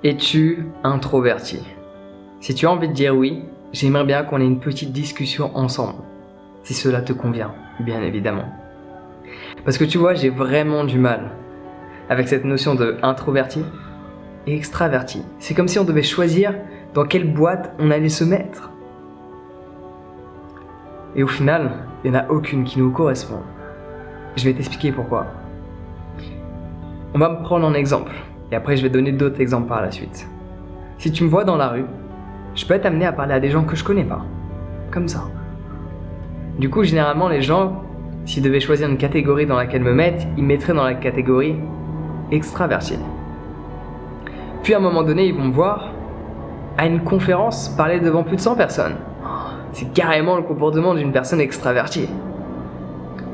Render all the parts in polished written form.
Es-tu introverti? Si tu as envie de dire oui, j'aimerais bien qu'on ait une petite discussion ensemble, si cela te convient, bien évidemment. Parce que tu vois, j'ai vraiment du mal avec cette notion de introverti et extraverti. C'est comme si on devait choisir dans quelle boîte on allait se mettre. Et au final, il n'y en a aucune qui nous correspond. Je vais t'expliquer pourquoi. On va me prendre en exemple, et après je vais donner d'autres exemples par la suite. Si tu me vois dans la rue, je peux être amené à parler à des gens que je connais pas. Comme ça. Du coup, généralement, les gens, s'ils devaient choisir une catégorie dans laquelle me mettre, ils me mettraient dans la catégorie extraverti. Puis à un moment donné, ils vont me voir à une conférence parler devant plus de 100 personnes. C'est carrément le comportement d'une personne extravertie.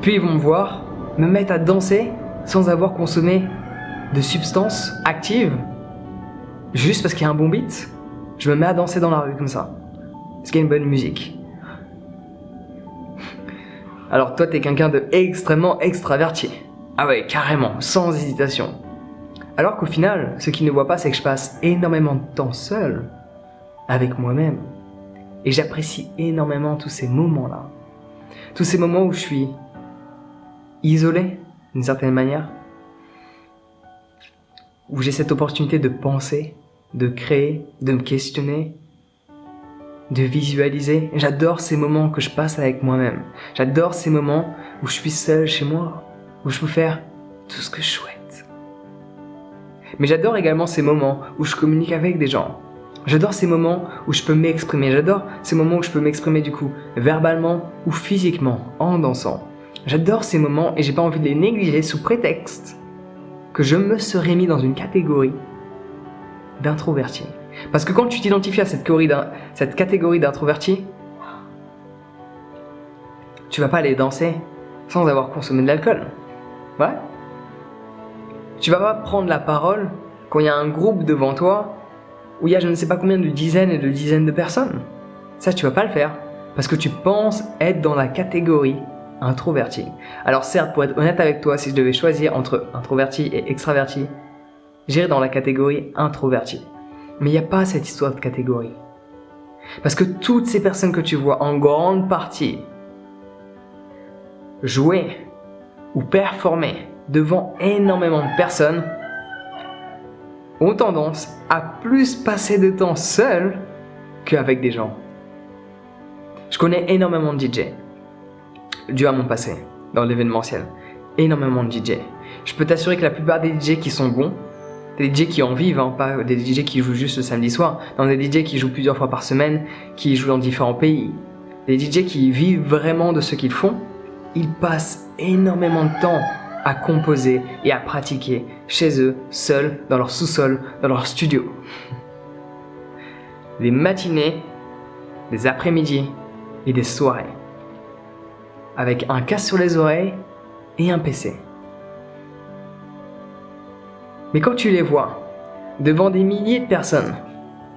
Puis ils vont me voir me mettre à danser sans avoir consommé de substances actives, juste parce qu'il y a un bon beat. Je me mets à danser dans la rue comme ça, parce qu'il y a une bonne musique. Alors toi, t'es quelqu'un de extrêmement extraverti. Ah ouais, carrément, sans hésitation. Alors qu'au final, ce qu'ils ne voient pas, c'est que je passe énormément de temps seul avec moi-même. Et j'apprécie énormément tous ces moments-là. Tous ces moments où je suis isolé, d'une certaine manière. Où j'ai cette opportunité de penser, de créer, de me questionner, de visualiser. J'adore ces moments que je passe avec moi-même. J'adore ces moments où je suis seul chez moi, où je peux faire tout ce que je souhaite. Mais j'adore également ces moments où je communique avec des gens. J'adore ces moments où je peux m'exprimer. J'adore ces moments où je peux m'exprimer du coup verbalement ou physiquement en dansant. J'adore ces moments et j'ai pas envie de les négliger sous prétexte que je me serais mis dans une catégorie d'introverti. Parce que quand tu t'identifies à cette catégorie d'introverti, tu vas pas aller danser sans avoir consommé de l'alcool. Ouais. Tu vas pas prendre la parole quand il y a un groupe devant toi où il y a je ne sais pas combien de dizaines et de dizaines de personnes. Ça, tu vas pas le faire parce que tu penses être dans la catégorie introverti. Alors certes, pour être honnête avec toi, si je devais choisir entre introverti et extraverti, j'irais dans la catégorie introverti. Mais il n'y a pas cette histoire de catégorie. Parce que toutes ces personnes que tu vois en grande partie jouer ou performer devant énormément de personnes ont tendance à plus passer de temps seul qu'avec des gens. Je connais énormément de DJ, dû à mon passé, dans l'événementiel. Énormément de DJ. Je peux t'assurer que la plupart des DJ qui sont bons, des DJ qui en vivent, pas des DJ qui jouent juste le samedi soir, non, des DJ qui jouent plusieurs fois par semaine, qui jouent dans différents pays, des DJ qui vivent vraiment de ce qu'ils font, ils passent énormément de temps à composer et à pratiquer chez eux, seuls, dans leur sous-sol, dans leur studio. Des matinées, des après-midi et des soirées. Avec un casque sur les oreilles et un PC. Mais quand tu les vois devant des milliers de personnes,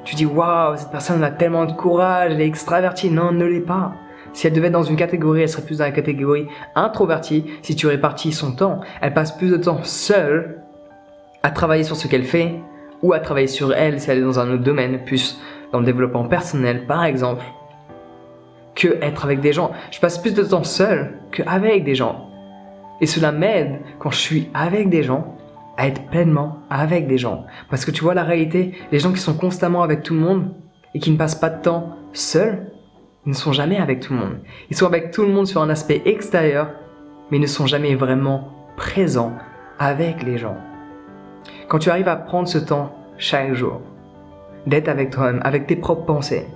tu dis waouh, cette personne a tellement de courage, elle est extravertie. Non, elle ne l'est pas. Si elle devait être dans une catégorie, elle serait plus dans la catégorie introvertie. Si tu répartis son temps, elle passe plus de temps seule à travailler sur ce qu'elle fait ou à travailler sur elle si elle est dans un autre domaine, plus dans le développement personnel par exemple, que être avec des gens. Je passe plus de temps seul qu'avec des gens. Et cela m'aide quand je suis avec des gens à être pleinement avec des gens. Parce que tu vois la réalité, les gens qui sont constamment avec tout le monde et qui ne passent pas de temps seuls, ils ne sont jamais avec tout le monde. Ils sont avec tout le monde sur un aspect extérieur, mais ils ne sont jamais vraiment présents avec les gens. Quand tu arrives à prendre ce temps chaque jour, d'être avec toi-même, avec tes propres pensées,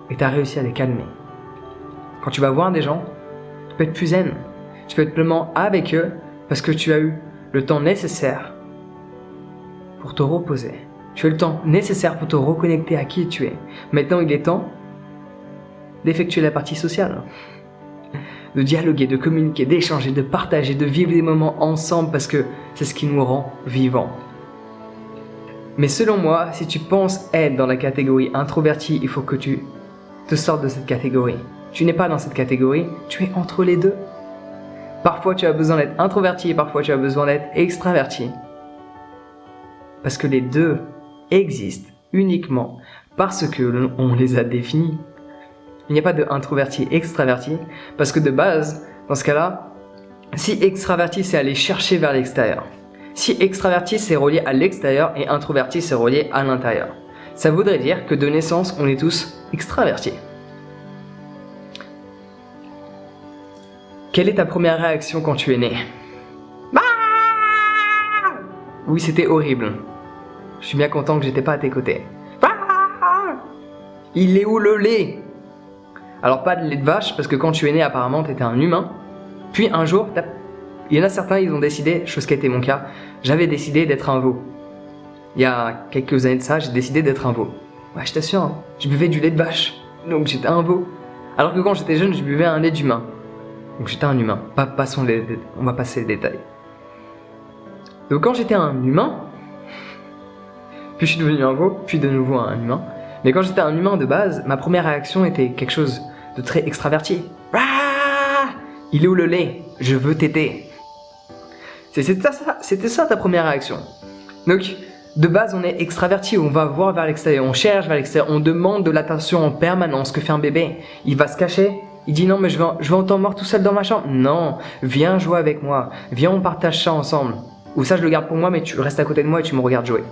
et tu as réussi à les calmer. Quand tu vas voir des gens, tu peux être plus zen. Tu peux être pleinement avec eux parce que tu as eu le temps nécessaire pour te reposer. Tu as eu le temps nécessaire pour te reconnecter à qui tu es. Maintenant, il est temps d'effectuer la partie sociale. De dialoguer, de communiquer, d'échanger, de partager, de vivre des moments ensemble parce que c'est ce qui nous rend vivants. Mais selon moi, si tu penses être dans la catégorie introverti, il faut que tu te sortes de cette catégorie. Tu n'es pas dans cette catégorie, tu es entre les deux. Parfois tu as besoin d'être introverti et parfois tu as besoin d'être extraverti. parce que les deux existent uniquement parce que on les a définis. Il n'y a pas de introverti extraverti, parce que de base, dans ce cas-là, si extraverti c'est aller chercher vers l'extérieur, si extraverti c'est relié à l'extérieur et introverti c'est relié à l'intérieur, ça voudrait dire que de naissance on est tous extravertis. Quelle est ta première réaction quand tu es né? Oui, c'était horrible. Je suis bien content que j'étais pas à tes côtés. Il est où le lait? Alors pas de lait de vache, parce que quand tu es né, apparemment, t'étais un humain. Puis un jour, il y en a certains, ils ont décidé, chose qui a été mon cas, j'avais décidé d'être un veau. Il y a quelques années de ça, j'ai décidé d'être un veau. Ouais, je t'assure, hein, je buvais du lait de vache, donc j'étais un veau. Alors que quand j'étais jeune, je buvais un lait d'humain. Donc j'étais un humain. Passons on va passer les détails. Donc quand j'étais un humain, puis je suis devenu un veau, puis de nouveau un humain. Mais quand j'étais un humain de base, ma première réaction était quelque chose de très extraverti. Il est où le lait? Je veux téter. C'était ça ta première réaction. Donc, de base, on est extraverti, on va voir vers l'extérieur, on cherche vers l'extérieur, on demande de l'attention en permanence. Que fait un bébé? Il va se cacher. Il dit non, mais je vais en temps mort tout seul dans ma chambre. Non, viens jouer avec moi. Viens, on partage ça ensemble. Ou ça, je le garde pour moi, mais tu restes à côté de moi et tu me regardes jouer.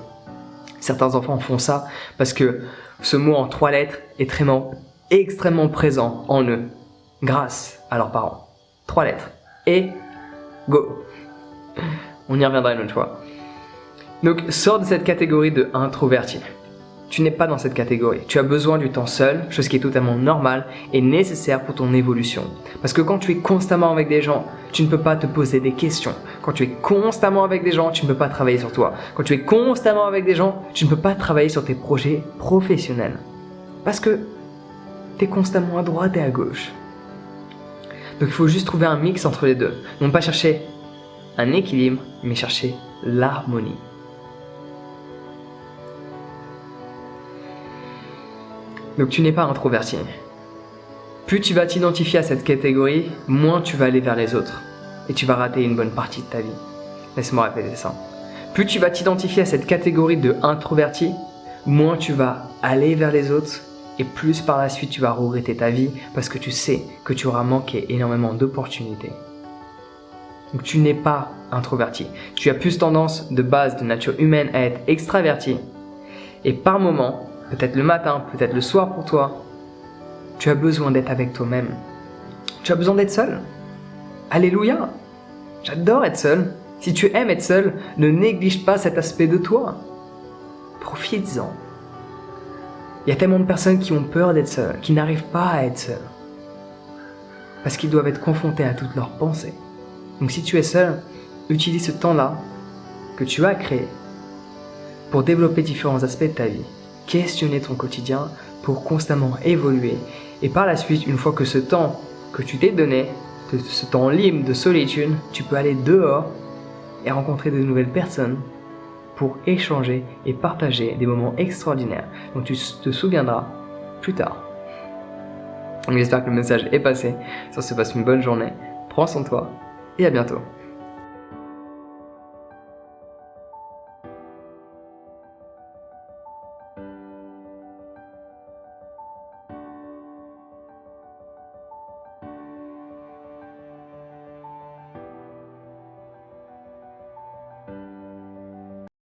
Certains enfants font ça parce que ce mot en 3 lettres est extrêmement présent en eux, grâce à leurs parents. 3 lettres. Et go. On y reviendra une autre fois. Donc, sors de cette catégorie de introverti. Tu n'es pas dans cette catégorie. Tu as besoin du temps seul, chose qui est totalement normale et nécessaire pour ton évolution. Parce que quand tu es constamment avec des gens, tu ne peux pas te poser des questions. Quand tu es constamment avec des gens, tu ne peux pas travailler sur toi. Quand tu es constamment avec des gens, tu ne peux pas travailler sur tes projets professionnels. Parce que tu es constamment à droite et à gauche. Donc il faut juste trouver un mix entre les deux. Non pas chercher un équilibre, mais chercher l'harmonie. Donc tu n'es pas introverti. Plus tu vas t'identifier à cette catégorie, moins tu vas aller vers les autres. Et tu vas rater une bonne partie de ta vie. Laisse-moi répéter ça. Plus tu vas t'identifier à cette catégorie de introverti, moins tu vas aller vers les autres. Et plus par la suite tu vas regretter ta vie parce que tu sais que tu auras manqué énormément d'opportunités. Donc tu n'es pas introverti. Tu as plus tendance de base de nature humaine à être extraverti. Et par moment, peut-être le matin, peut-être le soir pour toi, tu as besoin d'être avec toi-même. Tu as besoin d'être seul. Alléluia! J'adore être seul. Si tu aimes être seul, ne néglige pas cet aspect de toi. Profites-en. Il y a tellement de personnes qui ont peur d'être seules, qui n'arrivent pas à être seules. Parce qu'ils doivent être confrontés à toutes leurs pensées. Donc si tu es seul, utilise ce temps-là que tu as créé pour développer différents aspects de ta vie. Questionner ton quotidien pour constamment évoluer. Et par la suite, une fois que ce temps que tu t'es donné, ce temps libre de solitude, tu peux aller dehors et rencontrer de nouvelles personnes pour échanger et partager des moments extraordinaires dont tu te souviendras plus tard. J'espère que le message est passé. Ça se passe une bonne journée. Prends soin de toi et à bientôt.